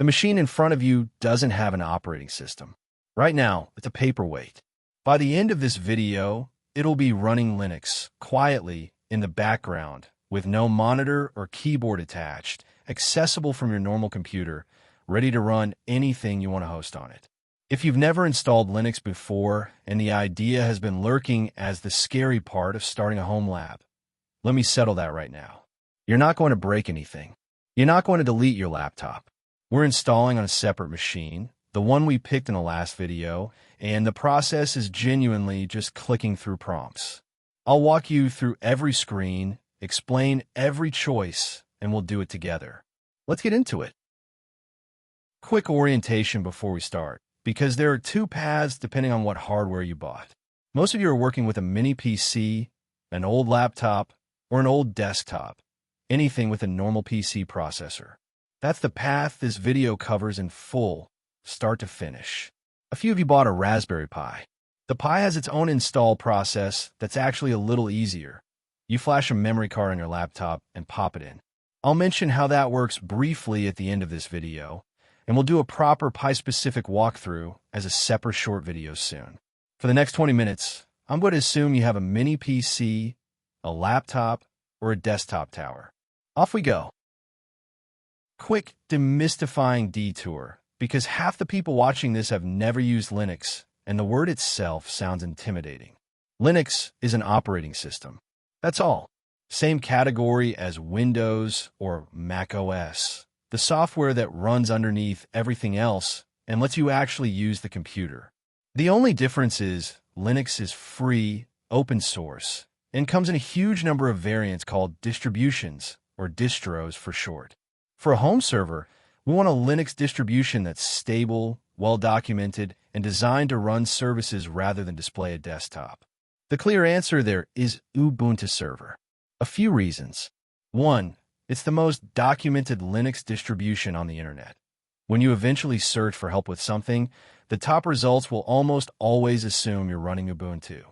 The machine in front of you doesn't have an operating system. Right now, it's a paperweight. By the end of this video, it'll be running Linux quietly in the background with no monitor or keyboard attached, accessible from your normal computer, ready to run anything you want to host on it. If you've never installed Linux before and the idea has been lurking as the scary part of starting a home lab, let me settle that right now. You're not going to break anything. You're not going to delete your laptop. We're installing on a separate machine, the one we picked in the last video, and the process is genuinely just clicking through prompts. I'll walk you through every screen, explain every choice, and we'll do it together. Let's get into it. Quick orientation before we start, because there are two paths depending on what hardware you bought. Most of you are working with a mini PC, an old laptop, or an old desktop, anything with a normal PC processor. That's the path this video covers in full, start to finish. A few of you bought a Raspberry Pi. The Pi has its own install process that's actually a little easier. You flash a memory card on your laptop and pop it in. I'll mention how that works briefly at the end of this video, and we'll do a proper Pi-specific walkthrough as a separate short video soon. For the next 20 minutes, I'm going to assume you have a mini PC, a laptop, or a desktop tower. Off we go. Quick demystifying detour, because half the people watching this have never used Linux, and the word itself sounds intimidating. Linux is an operating system. That's all. Same category as Windows or Mac OS. The software that runs underneath everything else and lets you actually use the computer. The only difference is Linux is free, open source, and comes in a huge number of variants called distributions, or distros for short. For a home server, we want a Linux distribution that's stable, well-documented, and designed to run services rather than display a desktop. The clear answer there is Ubuntu Server. A few reasons. 1. It's the most documented Linux distribution on the internet. When you eventually search for help with something, the top results will almost always assume you're running Ubuntu.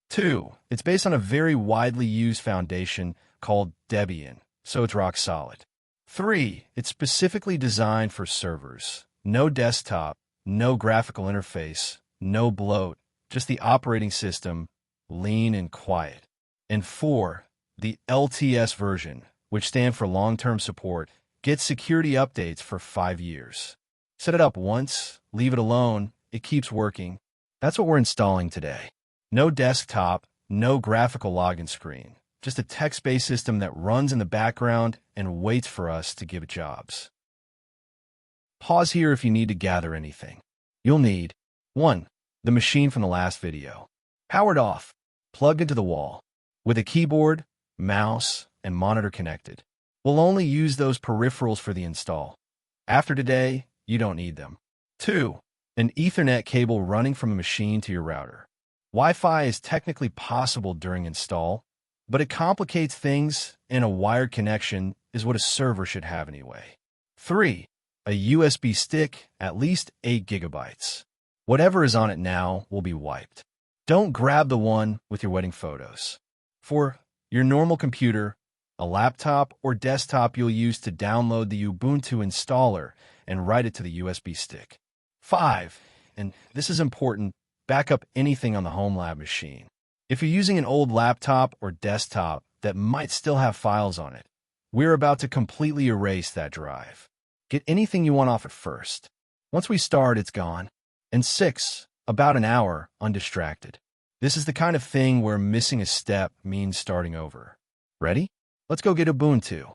2. It's based on a very widely used foundation called Debian, so it's rock solid. 3. It's specifically designed for servers. No desktop, no graphical interface, no bloat, just the operating system, lean and quiet. And 4. The LTS version, which stands for long-term support, gets security updates for 5 years. Set it up once, leave it alone, it keeps working. That's what we're installing today. No desktop, no graphical login screen. Just a text-based system that runs in the background and waits for us to give it jobs. Pause here if you need to gather anything. You'll need 1. The machine from the last video. Powered off, plugged into the wall, with a keyboard, mouse, and monitor connected. We'll only use those peripherals for the install. After today, you don't need them. 2. An Ethernet cable running from a machine to your router. Wi-Fi is technically possible during install, but it complicates things, and a wired connection is what a server should have anyway. 3. A USB stick, at least 8 gigabytes. Whatever is on it now will be wiped. Don't grab the one with your wedding photos. 4. Your normal computer, a laptop or desktop you'll use to download the Ubuntu installer and write it to the USB stick. 5. And this is important, back up anything on the homelab machine. If you're using an old laptop or desktop that might still have files on it, we're about to completely erase that drive. Get anything you want off at first. Once we start, it's gone. And 6, about an hour undistracted. This is the kind of thing where missing a step means starting over. Ready? Let's go get Ubuntu.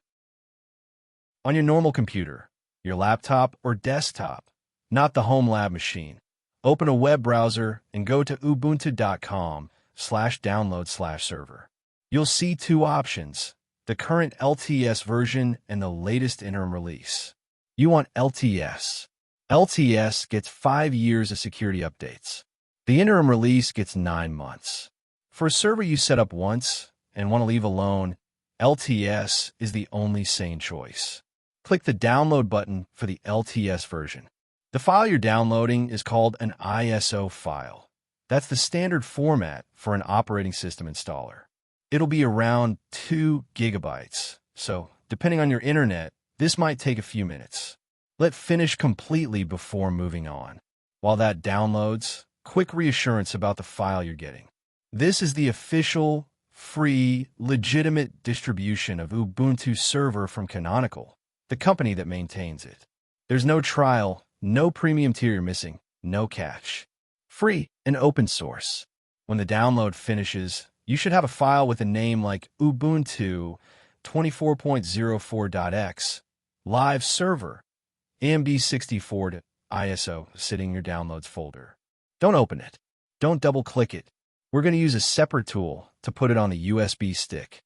On your normal computer, your laptop or desktop, not the homelab machine, open a web browser and go to ubuntu.com/download/server. You'll see two options, the current LTS version and the latest interim release. You want LTS. LTS gets 5 years of security updates. The interim release gets 9 months. For a server you set up once and want to leave alone, LTS is the only sane choice. Click the download button for the LTS version. The file you're downloading is called an ISO file. That's the standard format for an operating system installer. It'll be around 2 gigabytes, so depending on your internet, this might take a few minutes. Let finish completely before moving on. While that downloads, quick reassurance about the file you're getting. This is the official, free, legitimate distribution of Ubuntu Server from Canonical, the company that maintains it. There's no trial, no premium tier you're missing, no catch. Free and open source. When the download finishes, you should have a file with a name like Ubuntu 24.04.x, live server, AMD64 ISO sitting in your downloads folder. Don't open it. Don't double-click it. We're going to use a separate tool to put it on the USB stick.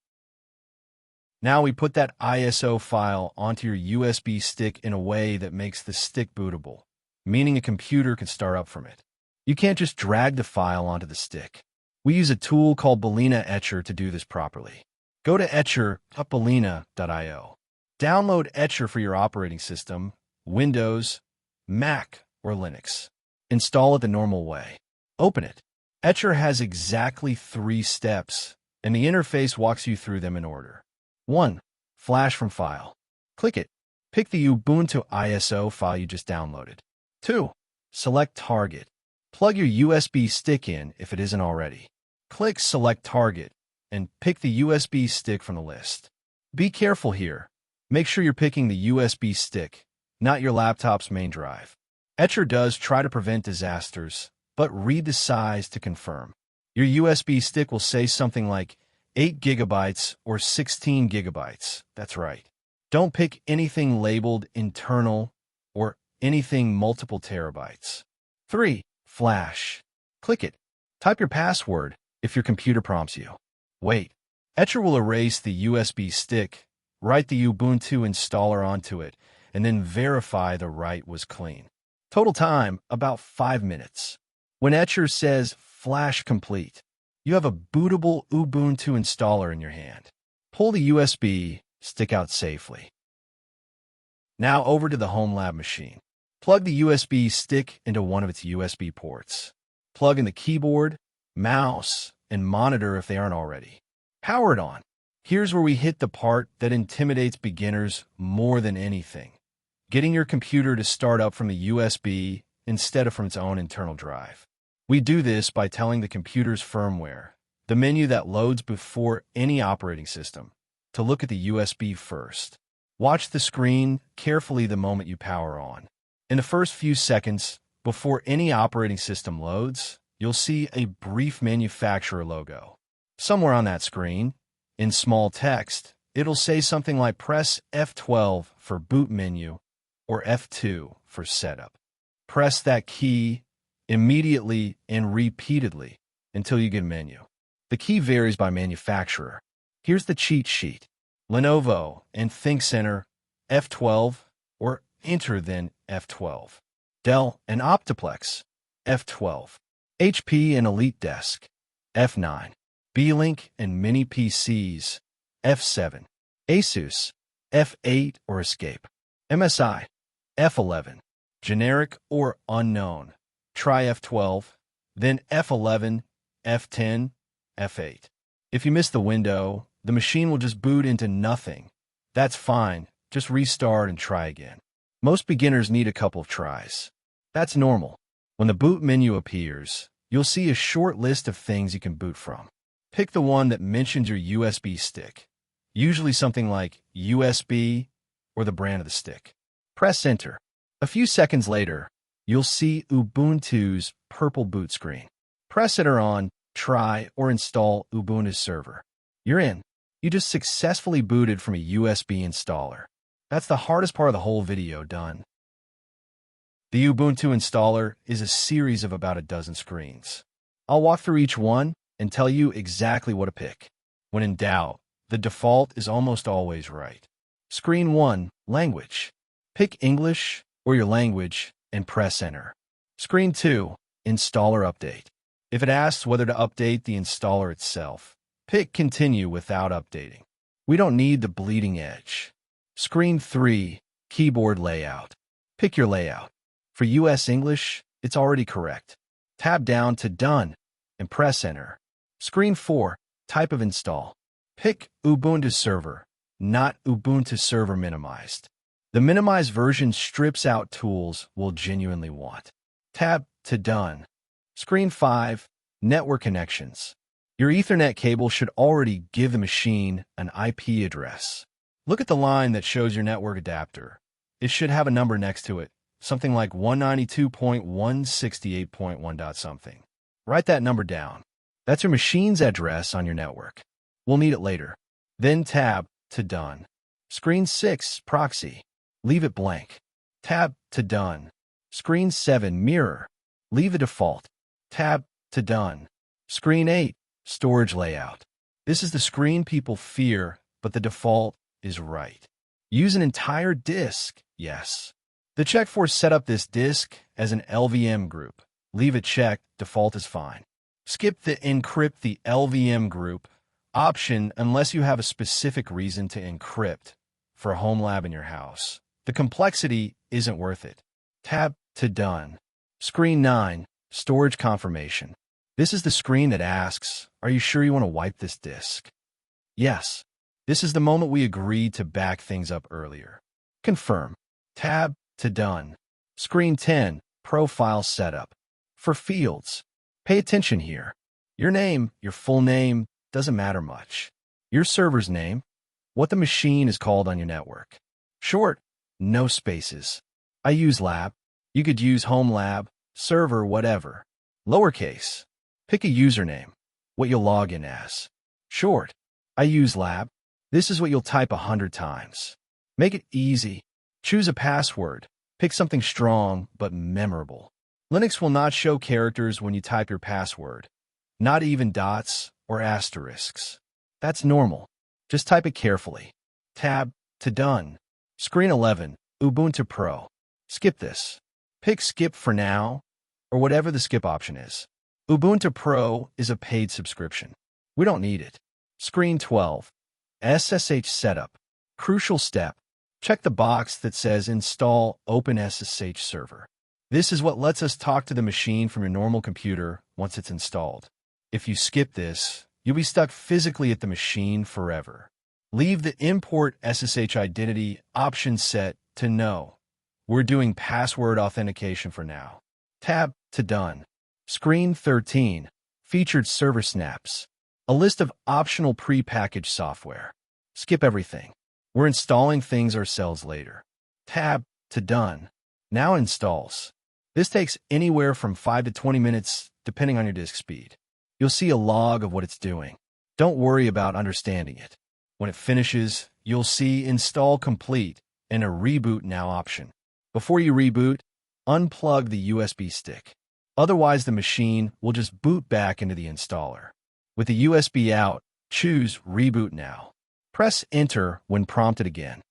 Now we put that ISO file onto your USB stick in a way that makes the stick bootable, meaning a computer can start up from it. You can't just drag the file onto the stick. We use a tool called Balena Etcher to do this properly. Go to etcher.balena.io. Download Etcher for your operating system, Windows, Mac, or Linux. Install it the normal way. Open it. Etcher has exactly 3 steps, and the interface walks you through them in order. 1. Flash from file. Click it. Pick the Ubuntu ISO file you just downloaded. 2. Select target. Plug your USB stick in if it isn't already. Click Select Target and pick the USB stick from the list. Be careful here. Make sure you're picking the USB stick, not your laptop's main drive. Etcher does try to prevent disasters, but read the size to confirm. Your USB stick will say something like 8 gigabytes or 16 gigabytes. That's right. Don't pick anything labeled internal or anything multiple terabytes. 3. Flash. Click it. Type your password if your computer prompts you. Wait. Etcher will erase the USB stick, write the Ubuntu installer onto it, and then verify the write was clean. Total time, about 5 minutes. When Etcher says Flash complete, you have a bootable Ubuntu installer in your hand. Pull the USB stick out safely. Now over to the homelab machine. Plug the USB stick into one of its USB ports. Plug in the keyboard, mouse, and monitor if they aren't already. Power it on. Here's where we hit the part that intimidates beginners more than anything. Getting your computer to start up from the USB instead of from its own internal drive. We do this by telling the computer's firmware, the menu that loads before any operating system, to look at the USB first. Watch the screen carefully the moment you power on. In the first few seconds, before any operating system loads, you'll see a brief manufacturer logo. Somewhere on that screen, in small text, it'll say something like press F12 for boot menu or F2 for setup. Press that key immediately and repeatedly until you get a menu. The key varies by manufacturer. Here's the cheat sheet. Lenovo and ThinkCenter, F12 or Enter then F12. Dell and Optiplex, F12. HP and Elite Desk, F9. B-Link and Mini PCs, F7. Asus, F8 or Escape. MSI, F11. Generic or unknown. Try F12, then F11, F10, F8. If you miss the window, the machine will just boot into nothing. That's fine. Just restart and try again. Most beginners need a couple of tries. That's normal. When the boot menu appears, you'll see a short list of things you can boot from. Pick the one that mentions your USB stick, usually something like USB or the brand of the stick. Press Enter. A few seconds later, you'll see Ubuntu's purple boot screen. Press Enter on Try or Install Ubuntu Server. You're in. You just successfully booted from a USB installer. That's the hardest part of the whole video done. The Ubuntu installer is a series of about a dozen screens. I'll walk through each one and tell you exactly what to pick. When in doubt, the default is almost always right. Screen 1, Language. Pick English or your language and press Enter. Screen 2, Installer Update. If it asks whether to update the installer itself, pick Continue without updating. We don't need the bleeding edge. Screen 3, Keyboard Layout. Pick your layout. For US English, it's already correct. Tab down to Done and press Enter. Screen 4, Type of Install. Pick Ubuntu Server, not Ubuntu Server Minimized. The minimized version strips out tools we'll genuinely want. Tab to Done. Screen 5, Network Connections. Your Ethernet cable should already give the machine an IP address. Look at the line that shows your network adapter. It should have a number next to it, something like 192.168.1. something. Write that number down. That's your machine's address on your network. We'll need it later. Then tab to Done. Screen 6, Proxy. Leave it blank. Tab to Done. Screen 7, Mirror. Leave the default. Tab to Done. Screen 8, Storage Layout. This is the screen people fear, but the default is right. Use an entire disk, yes. The check for set up this disk as an LVM group. Leave it checked, default is fine. Skip the Encrypt the LVM group option unless you have a specific reason to encrypt for a home lab in your house. The complexity isn't worth it. Tab to Done. Screen 9, Storage Confirmation. This is the screen that asks, are you sure you want to wipe this disk? Yes. This is the moment we agreed to back things up earlier. Confirm. Tab to Done. Screen 10, Profile Setup. For fields, pay attention here. Your name, your full name, doesn't matter much. Your server's name, what the machine is called on your network. Short, no spaces. I use lab. You could use home lab, server, whatever. Lowercase, pick a username, what you'll log in as. Short, I use lab. This is what you'll type 100 times. Make it easy. Choose a password. Pick something strong but memorable. Linux will not show characters when you type your password, not even dots or asterisks. That's normal. Just type it carefully. Tab to Done. Screen 11, Ubuntu Pro. Skip this. Pick Skip for now, or whatever the skip option is. Ubuntu Pro is a paid subscription. We don't need it. Screen 12, SSH Setup. Crucial step. Check the box that says Install OpenSSH Server. This is what lets us talk to the machine from your normal computer once it's installed. If you skip this, you'll be stuck physically at the machine forever. Leave the Import SSH Identity option set to No. We're doing password authentication for now. Tab to Done. Screen 13, Featured Server Snaps. A list of optional pre-packaged software. Skip everything. We're installing things ourselves later. Tab to Done. Now installs. This takes anywhere from 5 to 20 minutes, depending on your disk speed. You'll see a log of what it's doing. Don't worry about understanding it. When it finishes, you'll see Install Complete and a Reboot Now option. Before you reboot, unplug the USB stick. Otherwise, the machine will just boot back into the installer. With the USB out, choose Reboot Now. Press Enter when prompted again.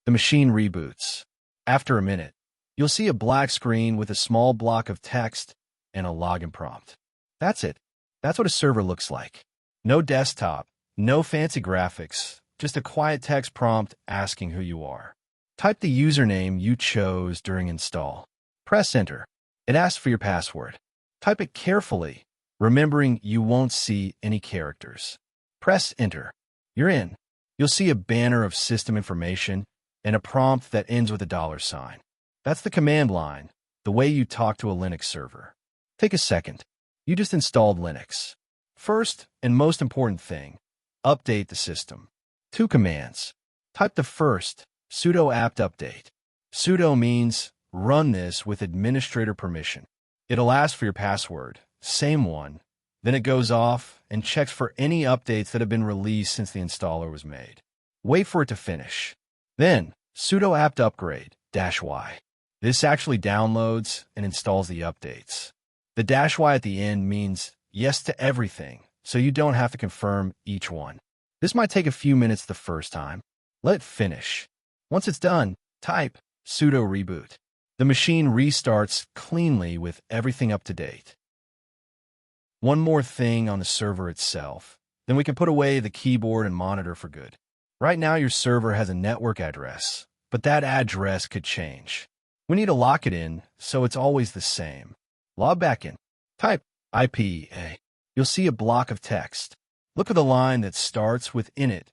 The machine reboots. After a minute, you'll see a black screen with a small block of text and a login prompt. That's it. That's what a server looks like. No desktop, no fancy graphics, just a quiet text prompt asking who you are. Type the username you chose during install. Press Enter. It asks for your password. Type it carefully, remembering you won't see any characters. Press Enter. You're in. You'll see a banner of system information and a prompt that ends with a $sign. That's the command line, the way you talk to a Linux server. Take a second. You just installed Linux. First and most important thing, update the system. 2 commands. Type the first, sudo apt update. Sudo means run this with administrator permission. It'll ask for your password, same one. Then it goes off and checks for any updates that have been released since the installer was made. Wait for it to finish. Then, sudo apt upgrade -y. This actually downloads and installs the updates. The -y at the end means yes to everything, so you don't have to confirm each one. This might take a few minutes the first time. Let it finish. Once it's done, type sudo reboot. The machine restarts cleanly with everything up to date. One more thing on the server itself, then we can put away the keyboard and monitor for good. Right now your server has a network address, but that address could change. We need to lock it in so it's always the same. Log back in. Type IPA. You'll see a block of text. Look at the line that starts with init.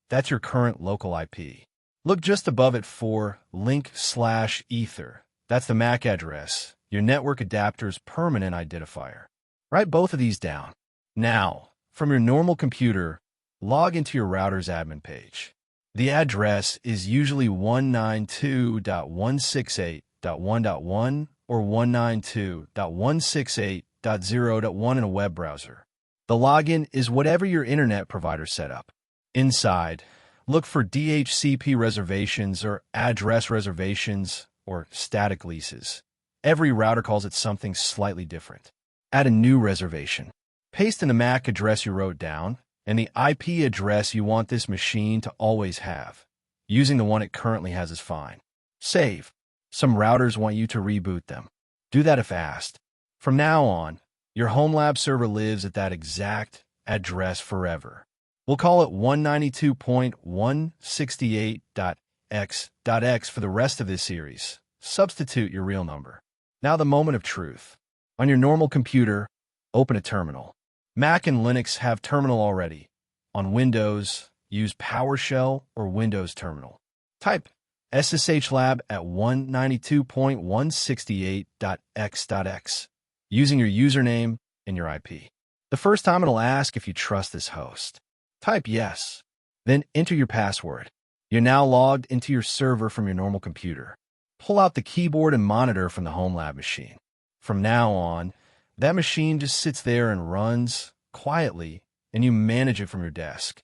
That's your current local IP. Look just above it for link/ether. That's the MAC address, your network adapter's permanent identifier. Write both of these down. Now, from your normal computer, log into your router's admin page. The address is usually 192.168.1.1 or 192.168.0.1 in a web browser. The login is whatever your internet provider set up. Inside, look for DHCP reservations or address reservations or static leases. Every router calls it something slightly different. Add a new reservation. Paste in the MAC address you wrote down and the IP address you want this machine to always have. Using the one it currently has is fine. Save. Some routers want you to reboot them. Do that if asked. From now on, your homelab server lives at that exact address forever. We'll call it 192.168.x.x for the rest of this series. Substitute your real number. Now the moment of truth. On your normal computer, open a terminal. Mac and Linux have terminal already. On Windows, use PowerShell or Windows Terminal. Type SSHlab at 192.168.x.x using your username and your IP. The first time it'll ask if you trust this host. Type yes, then enter your password. You're now logged into your server from your normal computer. Pull out the keyboard and monitor from the homelab machine. From now on, that machine just sits there and runs quietly, and you manage it from your desk.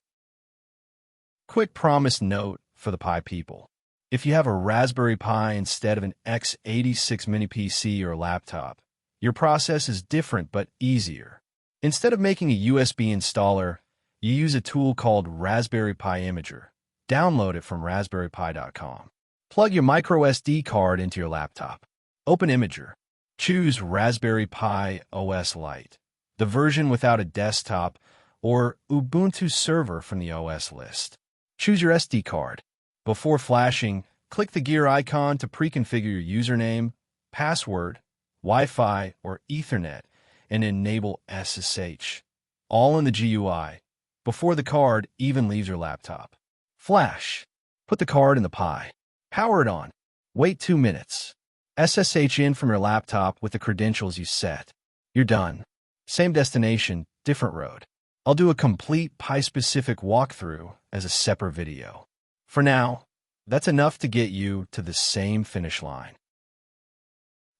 Quick promise note for the Pi people. If you have a Raspberry Pi instead of an x86 mini PC or laptop, your process is different but easier. Instead of making a USB installer, you use a tool called Raspberry Pi Imager. Download it from raspberrypi.com. Plug your microSD card into your laptop. Open Imager. Choose Raspberry Pi OS Lite, the version without a desktop, or Ubuntu Server from the OS list. Choose your SD card. Before flashing, click the gear icon to pre-configure your username, password, Wi-Fi, or Ethernet, and enable SSH, all in the GUI, before the card even leaves your laptop. Flash. Put the card in the Pi. Power it on. Wait 2 minutes. SSH in from your laptop with the credentials you set. You're done. Same destination, different road. I'll do a complete Pi-specific walkthrough as a separate video. For now, that's enough to get you to the same finish line.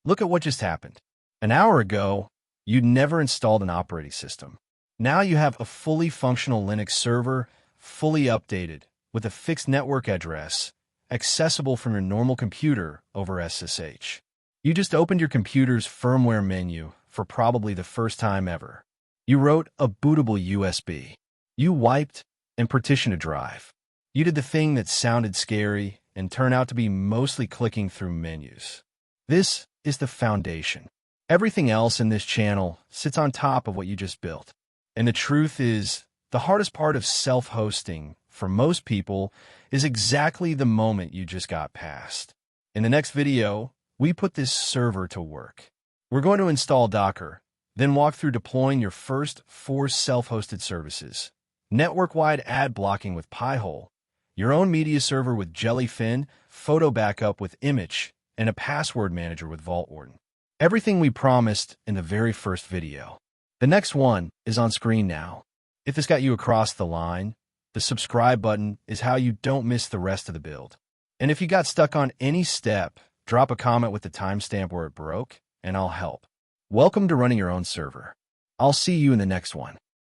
Look at what just happened. An hour ago, you'd never installed an operating system. Now you have a fully functional Linux server, fully updated, with a fixed network address, accessible from your normal computer over SSH. You just opened your computer's firmware menu for probably the first time ever. You wrote a bootable USB. You wiped and partitioned a drive. You did the thing that sounded scary and turned out to be mostly clicking through menus. This is the foundation. Everything else in this channel sits on top of what you just built. And the truth is, the hardest part of self-hosting for most people is exactly the moment you just got past. In the next video, we put this server to work. We're going to install Docker, then walk through deploying your first 4 self-hosted services, network-wide ad blocking with Pi-hole, your own media server with Jellyfin, photo backup with Image, and a password manager with VaultWarden. Everything we promised in the very first video. The next one is on screen now. If this got you across the line, the subscribe button is how you don't miss the rest of the build. And if you got stuck on any step, drop a comment with the timestamp where it broke, and I'll help. Welcome to running your own server. I'll see you in the next one.